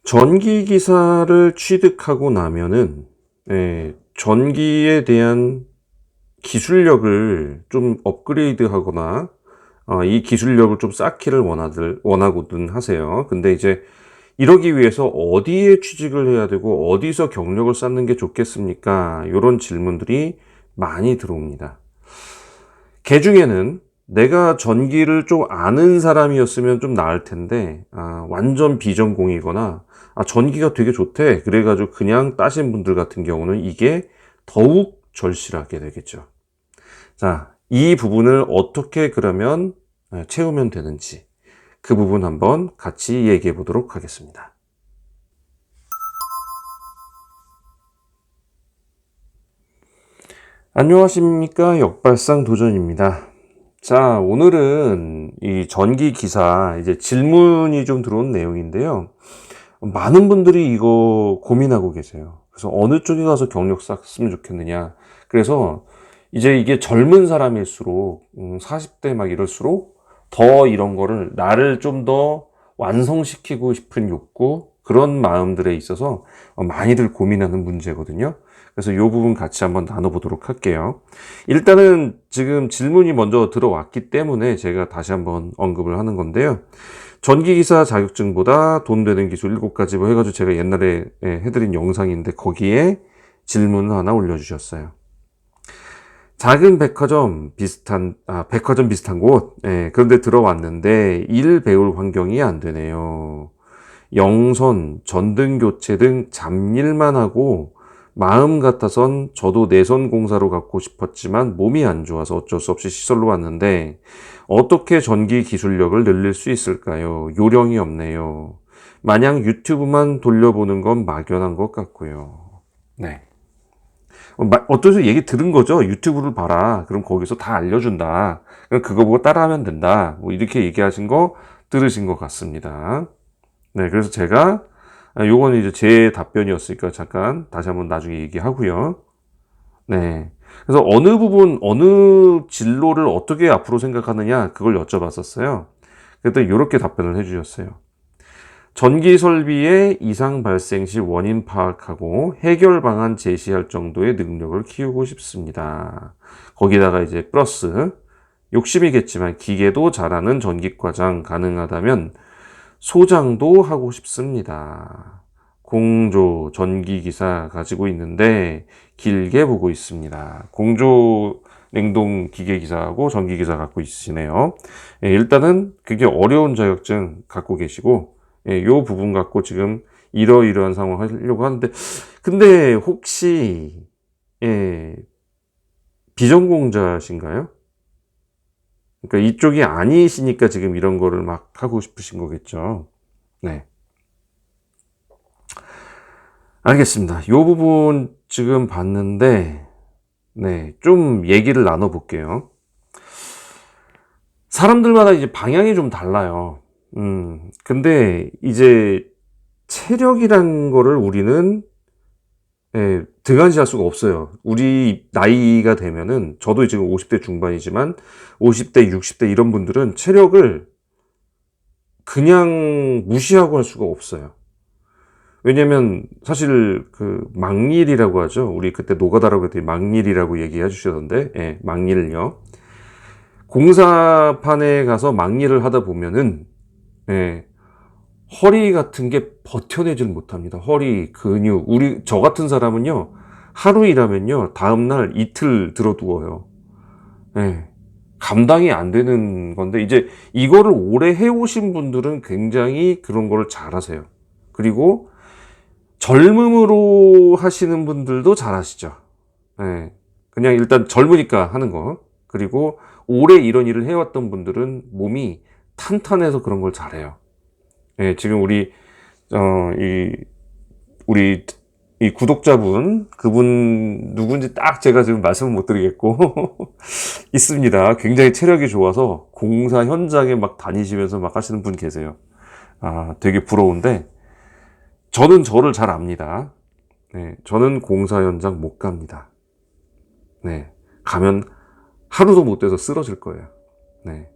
전기 기사를 취득하고 나면은 전기에 대한 기술력을 좀 업그레이드 하거나 이 기술력을 좀 쌓기를 원하거든 하세요. 근데 이제 이러기 위해서 어디에 취직을 해야 되고 어디서 경력을 쌓는 게 좋겠습니까? 요런 질문들이 많이 들어옵니다. 개중에는 내가 전기를 좀 아는 사람이었으면 좀 나을 텐데, 완전 비전공이거나, 전기가 되게 좋대. 그래가지고 그냥 따신 분들 같은 경우는 이게 더욱 절실하게 되겠죠. 자, 이 부분을 어떻게 그러면 채우면 되는지, 그 부분 한번 같이 얘기해 보도록 하겠습니다. 안녕하십니까. 역발상 도전입니다. 자, 오늘은 이 전기 기사 이제 질문이 좀 들어온 내용인데요. 많은 분들이 이거 고민하고 계세요. 그래서 어느 쪽에 가서 경력 쌓았으면 좋겠느냐. 그래서 이제 이게 젊은 사람일수록 40대 막 이럴수록 더 이런 거를 나를 좀 더 완성시키고 싶은 욕구, 그런 마음들에 있어서 많이들 고민하는 문제거든요. 그래서 이 부분 같이 한번 나눠보도록 할게요. 일단은 지금 질문이 먼저 들어왔기 때문에 제가 다시 한번 언급을 하는 건데요. 전기기사 자격증보다 돈 되는 기술 7가지 뭐 해가지고 제가 옛날에 해드린 영상인데 거기에 질문을 하나 올려주셨어요. 작은 백화점 비슷한 곳, 그런데 들어왔는데 일 배울 환경이 안 되네요. 영선, 전등 교체 등 잡일만 하고 마음 같아선 저도 내선 공사로 갖고 싶었지만 몸이 안 좋아서 어쩔 수 없이 시설로 왔는데 어떻게 전기 기술력을 늘릴 수 있을까요? 요령이 없네요. 마냥 유튜브만 돌려보는 건 막연한 것 같고요. 네. 어떠서 얘기 들은 거죠? 유튜브를 봐라. 그럼 거기서 다 알려준다. 그럼 그거 보고 따라하면 된다. 뭐 이렇게 얘기하신 거 들으신 것 같습니다. 네, 그래서 제가 요거는 이제 제 답변이었으니까 잠깐 다시 한번 나중에 얘기하고요. 네. 그래서 어느 부분, 어느 진로를 어떻게 앞으로 생각하느냐, 그걸 여쭤봤었어요. 그랬더니 이렇게 답변을 해주셨어요. 전기 설비의 이상 발생 시 원인 파악하고 해결 방안 제시할 정도의 능력을 키우고 싶습니다. 거기다가 이제 플러스, 욕심이겠지만 기계도 잘하는 전기과장 가능하다면 소장도 하고 싶습니다. 공조 전기기사 가지고 있는데 길게 보고 있습니다. 공조 냉동 기계기사하고 전기기사 갖고 있으시네요. 일단은 그게 어려운 자격증 갖고 계시고, 요 부분 갖고 지금 이러이러한 상황 하려고 하는데, 근데 혹시, 예, 비전공자신가요? 그러니까 이쪽이 아니시니까 지금 이런 거를 막 하고 싶으신 거겠죠. 네. 알겠습니다. 요 부분 지금 봤는데, 네, 좀 얘기를 나눠볼게요. 사람들마다 이제 방향이 좀 달라요. 근데 이제 체력이란 거를 우리는 등한시할 수가 없어요. 우리 나이가 되면은, 저도 지금 50대 중반이지만, 50대, 60대 이런 분들은 체력을 그냥 무시하고 할 수가 없어요. 왜냐면 사실 그 막일이라고 하죠. 우리 그때 노가다라고 했더니 막일이라고 얘기해 주셨던데, 막일요. 공사판에 가서 막일을 하다 보면은 예, 허리 같은 게 버텨내질 못합니다. 허리 근육. 저 같은 사람은요, 하루 일하면요 다음 날 이틀 들어두어요. 예. 감당이 안 되는 건데, 이제 이거를 오래 해오신 분들은 굉장히 그런 거를 잘하세요. 그리고 젊음으로 하시는 분들도 잘하시죠. 예. 그냥 일단 젊으니까 하는 거. 그리고 오래 이런 일을 해왔던 분들은 몸이 탄탄해서 그런 걸 잘해요. 예, 지금 이, 우리, 이 구독자분, 그분 누군지 딱 제가 지금 말씀을 못 드리겠고, 있습니다. 굉장히 체력이 좋아서 공사 현장에 막 다니시면서 막 하시는 분 계세요. 되게 부러운데, 저는 저를 잘 압니다. 네, 저는 공사 현장 못 갑니다. 네, 가면 하루도 못 돼서 쓰러질 거예요. 네.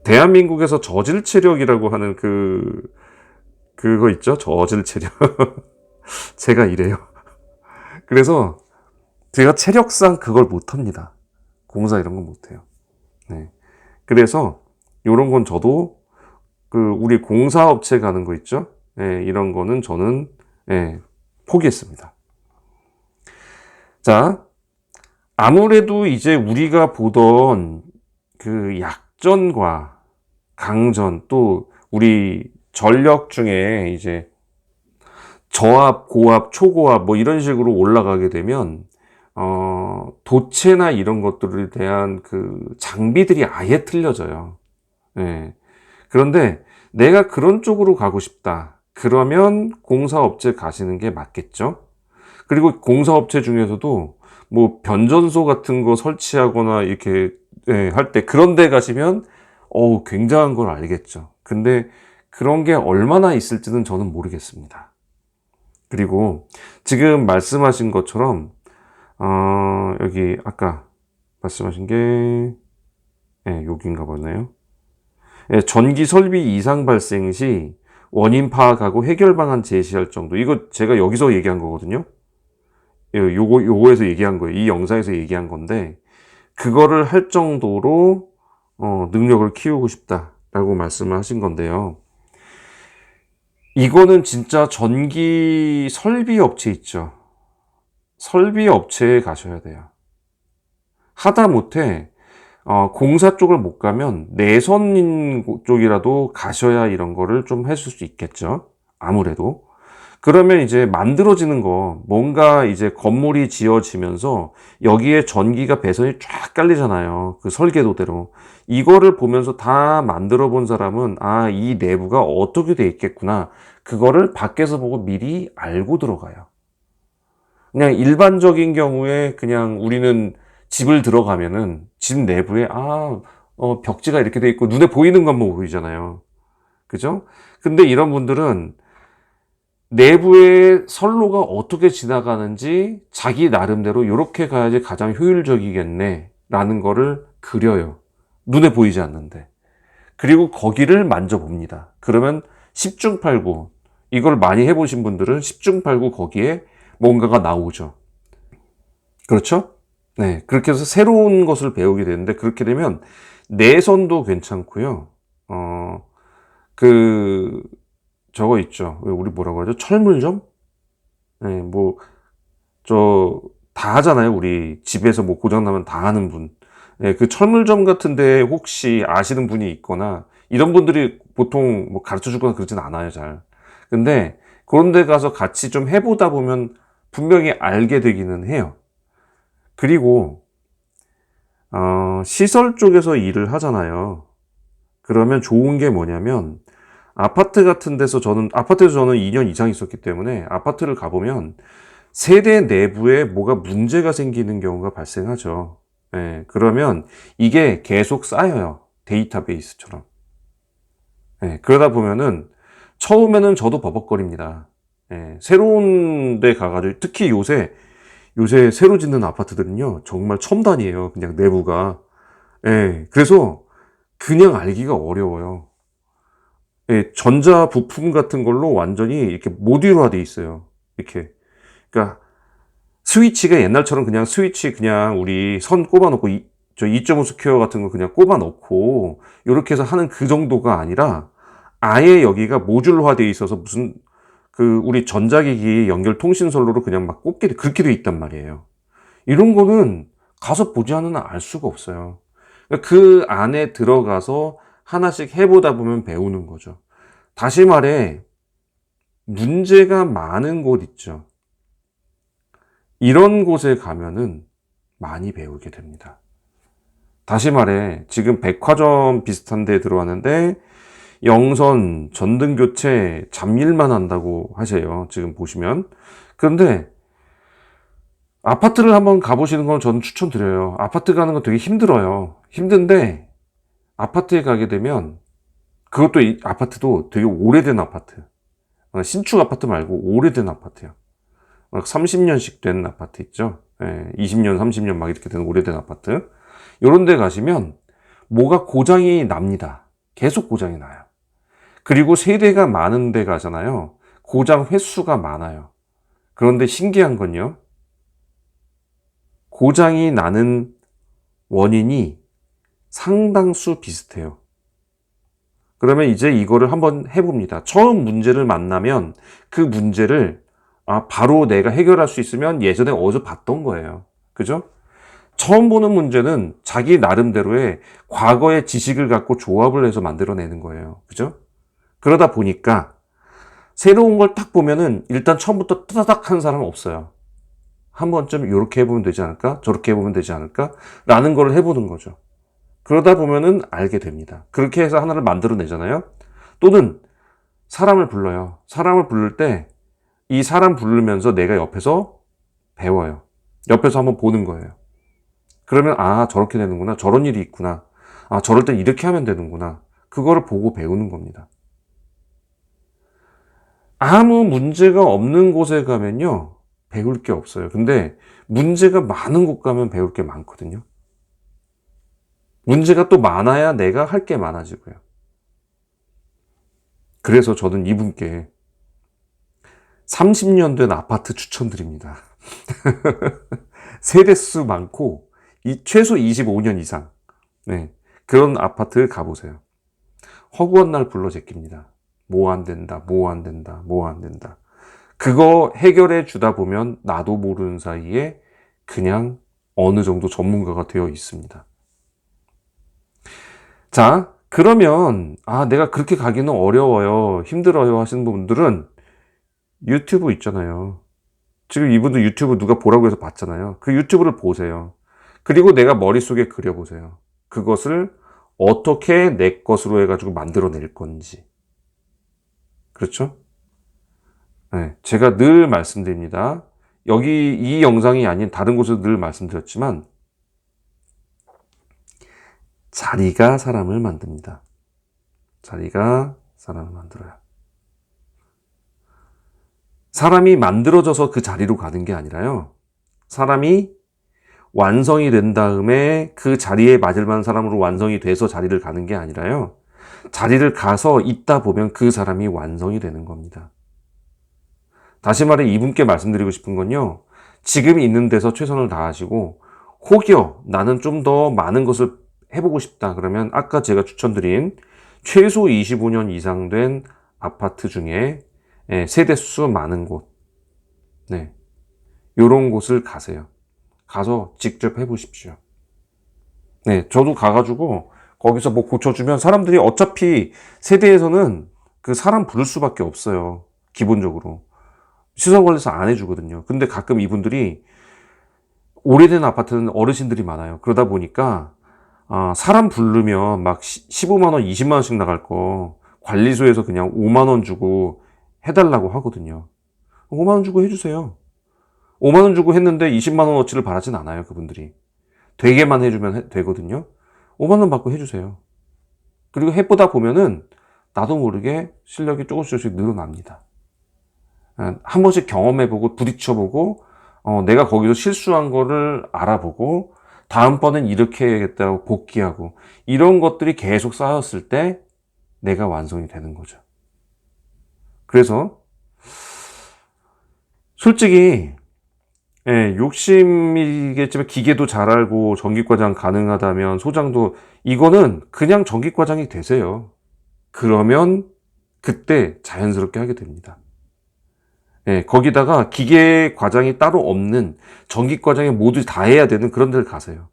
대한민국에서 저질 체력이라고 하는 그거 있죠? 저질 체력. 제가 이래요. 그래서 제가 체력상 그걸 못합니다. 공사 이런 건 못해요. 네. 그래서 요런 건 저도 우리 공사업체 가는 거 있죠? 예, 이런 거는 저는 예, 포기했습니다. 자, 아무래도 이제 우리가 보던 그 약전과 강전, 또 우리 전력 중에 이제 저압, 고압, 초고압 뭐 이런 식으로 올라가게 되면 도체나 이런 것들에 대한 그 장비들이 아예 틀려져요. 예. 그런데 내가 그런 쪽으로 가고 싶다. 그러면 공사업체 가시는 게 맞겠죠? 그리고 공사업체 중에서도 뭐 변전소 같은 거 설치하거나 이렇게 할 때 그런 데 가시면 굉장한 걸 알겠죠. 근데 그런 게 얼마나 있을지는 저는 모르겠습니다. 그리고 지금 말씀하신 것처럼 여기 아까 말씀하신 게 여기인가 보네요. 전기 설비 이상 발생 시 원인 파악하고 해결 방안 제시할 정도. 이거 제가 여기서 얘기한 거거든요. 요거에서 얘기한 거예요. 이 영상에서 얘기한 건데, 그거를 할 정도로, 능력을 키우고 싶다라고 말씀을 하신 건데요. 이거는 진짜 전기 설비 업체 있죠. 설비 업체에 가셔야 돼요. 하다못해, 공사 쪽을 못 가면 내선인 쪽이라도 가셔야 이런 거를 좀 하실 수 있겠죠. 아무래도. 그러면 이제 만들어지는 거, 뭔가 이제 건물이 지어지면서 여기에 전기가 배선이 쫙 깔리잖아요. 그 설계도대로. 이거를 보면서 다 만들어 본 사람은, 이 내부가 어떻게 돼 있겠구나. 그거를 밖에서 보고 미리 알고 들어가요. 그냥 일반적인 경우에 그냥 우리는 집을 들어가면은 집 내부에, 벽지가 이렇게 돼 있고 눈에 보이는 것만 보이잖아요. 그죠? 근데 이런 분들은 내부의 선로가 어떻게 지나가는지 자기 나름대로 이렇게 가야지 가장 효율적이겠네 라는 거를 그려요. 눈에 보이지 않는데. 그리고 거기를 만져봅니다. 그러면 10중 8구, 이걸 많이 해보신 분들은 10중 8구 거기에 뭔가가 나오죠. 그렇죠? 네. 그렇게 해서 새로운 것을 배우게 되는데, 그렇게 되면 내선도 괜찮고요. 그 저거 있죠. 왜 우리 뭐라고 하죠? 철물점? 네, 뭐, 다 하잖아요. 우리 집에서 뭐 고장나면 다 하는 분. 네, 그 철물점 같은데 혹시 아시는 분이 있거나, 이런 분들이 보통 뭐 가르쳐 주거나 그러진 않아요, 잘. 근데 그런 데 가서 같이 좀 해보다 보면 분명히 알게 되기는 해요. 그리고, 시설 쪽에서 일을 하잖아요. 그러면 좋은 게 뭐냐면, 아파트에서 저는 2년 이상 있었기 때문에 아파트를 가보면 세대 내부에 뭐가 문제가 생기는 경우가 발생하죠. 그러면 이게 계속 쌓여요. 데이터베이스처럼. 그러다 보면은 처음에는 저도 버벅거립니다. 새로운 데 가가지고, 특히 요새 새로 짓는 아파트들은요, 정말 첨단이에요. 그냥 내부가. 그래서 그냥 알기가 어려워요. 전자 부품 같은 걸로 완전히 이렇게 모듈화 돼 있어요. 이렇게. 그러니까 스위치가 옛날처럼 그냥 스위치 그냥 우리 선 꼽아 놓고 저 2.5 스퀘어 같은 거 그냥 꼽아 놓고 요렇게 해서 하는 그 정도가 아니라 아예 여기가 모듈화 돼 있어서 무슨 우리 전자기기 연결 통신선로로 그냥 막 꼽게 그렇게 돼 있단 말이에요. 이런 거는 가서 보지 않으면 알 수가 없어요. 그 안에 들어가서 하나씩 해보다 보면 배우는 거죠. 다시 말해, 문제가 많은 곳 있죠. 이런 곳에 가면은 많이 배우게 됩니다. 다시 말해, 지금 백화점 비슷한 데 들어왔는데, 영선, 전등교체, 잡일만 한다고 하세요. 지금 보시면. 그런데, 아파트를 한번 가보시는 건 저는 추천드려요. 아파트 가는 거 되게 힘들어요. 힘든데, 아파트에 가게 되면, 그것도 아파트도 되게 오래된 아파트. 신축 아파트 말고 오래된 아파트요. 30년씩 된 아파트 있죠. 20년, 30년 막 이렇게 된 오래된 아파트. 요런 데 가시면 뭐가 고장이 납니다. 계속 고장이 나요. 그리고 세대가 많은 데 가잖아요. 고장 횟수가 많아요. 그런데 신기한 건요. 고장이 나는 원인이 상당수 비슷해요. 그러면 이제 이거를 한번 해봅니다. 처음 문제를 만나면 그 문제를 바로 내가 해결할 수 있으면 예전에 어디서 봤던 거예요. 그죠? 처음 보는 문제는 자기 나름대로의 과거의 지식을 갖고 조합을 해서 만들어내는 거예요. 그죠? 그러다 보니까 새로운 걸 딱 보면은 일단 처음부터 따다닥 하는 사람은 없어요. 한 번쯤 이렇게 해보면 되지 않을까? 저렇게 해보면 되지 않을까? 라는 걸 해보는 거죠. 그러다 보면은 알게 됩니다. 그렇게 해서 하나를 만들어내잖아요. 또는 사람을 불러요. 사람을 부를 때 이 사람 부르면서 내가 옆에서 배워요. 옆에서 한번 보는 거예요. 그러면 저렇게 되는구나. 저런 일이 있구나. 저럴 땐 이렇게 하면 되는구나. 그거를 보고 배우는 겁니다. 아무 문제가 없는 곳에 가면요. 배울 게 없어요. 근데 문제가 많은 곳 가면 배울 게 많거든요. 문제가 또 많아야 내가 할 게 많아지고요. 그래서 저는 이분께 30년 된 아파트 추천드립니다. 세대수 많고 최소 25년 이상 그런 아파트 가보세요. 허구한 날 불러 제낍니다. 뭐 안 된다, 뭐 안 된다, 뭐 안 된다. 그거 해결해 주다 보면 나도 모르는 사이에 그냥 어느 정도 전문가가 되어 있습니다. 자, 그러면 내가 그렇게 가기는 어려워요, 힘들어요 하시는 분들은 유튜브 있잖아요. 지금 이분도 유튜브 누가 보라고 해서 봤잖아요. 그 유튜브를 보세요. 그리고 내가 머릿속에 그려보세요. 그것을 어떻게 내 것으로 해가지고 만들어낼 건지. 그렇죠? 네, 제가 늘 말씀드립니다. 여기 이 영상이 아닌 다른 곳에서 늘 말씀드렸지만 자리가 사람을 만듭니다. 자리가 사람을 만들어요. 사람이 만들어져서 그 자리로 가는 게 아니라요. 사람이 완성이 된 다음에 그 자리에 맞을 만한 사람으로 완성이 돼서 자리를 가는 게 아니라요. 자리를 가서 있다 보면 그 사람이 완성이 되는 겁니다. 다시 말해 이분께 말씀드리고 싶은 건요. 지금 있는 데서 최선을 다하시고 혹여 나는 좀 더 많은 것을 해보고 싶다. 그러면 아까 제가 추천드린 최소 25년 이상 된 아파트 중에 세대수 많은 곳, 요런 곳을 가세요. 가서 직접 해보십시오. 저도 가가지고 거기서 뭐 고쳐주면 사람들이 어차피 세대에서는 그 사람 부를 수밖에 없어요. 기본적으로. 시설관리사 안 해주거든요. 근데 가끔 이분들이 오래된 아파트는 어르신들이 많아요. 그러다 보니까 사람 부르면 막 15만 원, 20만 원씩 나갈 거 관리소에서 그냥 5만 원 주고 해달라고 하거든요. 5만 원 주고 해주세요. 5만 원 주고 했는데 20만 원어치를 바라진 않아요. 그분들이. 되게만 해주면 되거든요. 5만 원 받고 해주세요. 그리고 해보다 보면은 나도 모르게 실력이 조금씩 늘어납니다. 한 번씩 경험해보고 부딪혀보고 내가 거기서 실수한 거를 알아보고 다음번엔 이렇게 해야겠다고 복귀하고 이런 것들이 계속 쌓였을 때 내가 완성이 되는 거죠. 그래서 솔직히 욕심이겠지만 기계도 잘 알고 전기과장 가능하다면 소장도 이거는 그냥 전기과장이 되세요. 그러면 그때 자연스럽게 하게 됩니다. 거기다가 기계 과장이 따로 없는 전기 과장이 모두 다 해야 되는 그런 데를 가세요.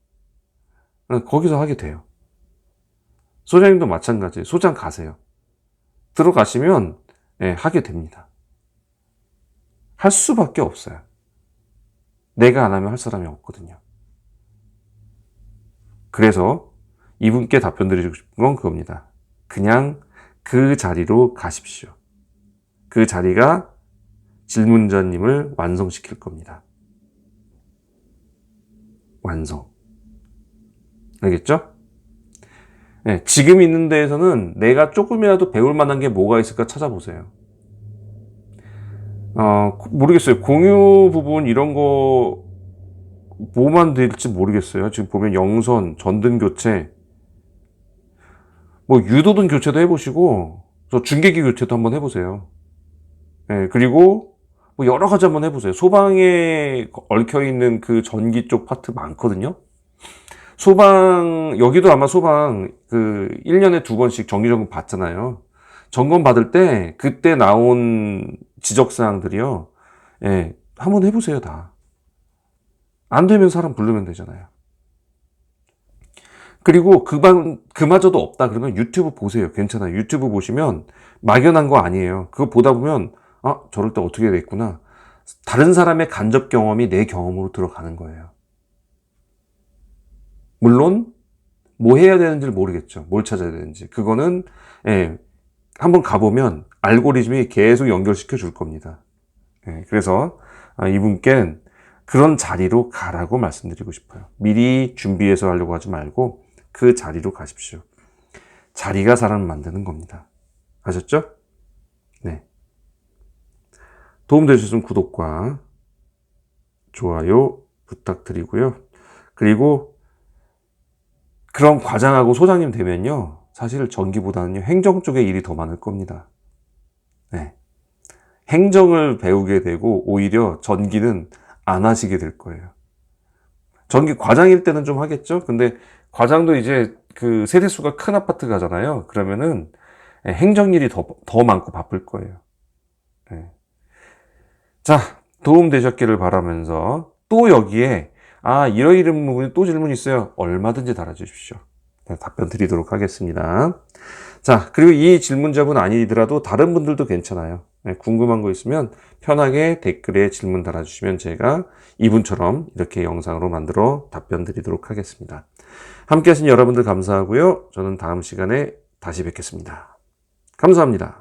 거기서 하게 돼요. 소장님도 마찬가지. 소장 가세요. 들어가시면 하게 됩니다. 할 수밖에 없어요. 내가 안 하면 할 사람이 없거든요. 그래서 이분께 답변 드리고 싶은 건 그겁니다. 그냥 그 자리로 가십시오. 그 자리가 질문자님을 완성시킬 겁니다. 완성. 알겠죠? 지금 있는 데에서는 내가 조금이라도 배울 만한 게 뭐가 있을까 찾아보세요. 모르겠어요. 공유 부분 이런 거 뭐만 될지 모르겠어요. 지금 보면 영선, 전등 교체, 뭐 유도등 교체도 해보시고 그래서 중계기 교체도 한번 해보세요. 예, 그리고 뭐 여러 가지 한번 해보세요. 소방에 얽혀있는 그 전기 쪽 파트 많거든요. 소방, 여기도 아마 소방 그 1년에 2번씩 정기점검 받잖아요. 점검 받을 때 그때 나온 지적사항들이요. 예, 한번 해보세요, 다. 안 되면 사람 부르면 되잖아요. 그리고 그마저도 없다 그러면 유튜브 보세요. 괜찮아요. 유튜브 보시면 막연한 거 아니에요. 그거 보다 보면, 아, 저럴 때 어떻게 됐구나. 다른 사람의 간접 경험이 내 경험으로 들어가는 거예요. 물론, 뭐 해야 되는지를 모르겠죠. 뭘 찾아야 되는지. 그거는, 예, 한번 가보면 알고리즘이 계속 연결시켜 줄 겁니다. 예, 그래서 이분께는 그런 자리로 가라고 말씀드리고 싶어요. 미리 준비해서 하려고 하지 말고 그 자리로 가십시오. 자리가 사람을 만드는 겁니다. 아셨죠? 네. 도움되셨으면 구독과 좋아요 부탁드리고요. 그리고 그런 과장하고 소장님 되면요. 사실 전기보다는 행정 쪽에 일이 더 많을 겁니다. 네. 행정을 배우게 되고 오히려 전기는 안 하시게 될 거예요. 전기 과장일 때는 좀 하겠죠? 근데 과장도 이제 그 세대수가 큰 아파트 가잖아요. 그러면은 행정일이 더 많고 바쁠 거예요. 네. 자, 도움 되셨기를 바라면서 또 여기에 이러이런 부분이 또 질문 있어요. 얼마든지 달아주십시오. 네, 답변 드리도록 하겠습니다. 자, 그리고 이 질문자분 아니더라도 다른 분들도 괜찮아요. 네, 궁금한 거 있으면 편하게 댓글에 질문 달아주시면 제가 이분처럼 이렇게 영상으로 만들어 답변 드리도록 하겠습니다. 함께 하신 여러분들 감사하고요. 저는 다음 시간에 다시 뵙겠습니다. 감사합니다.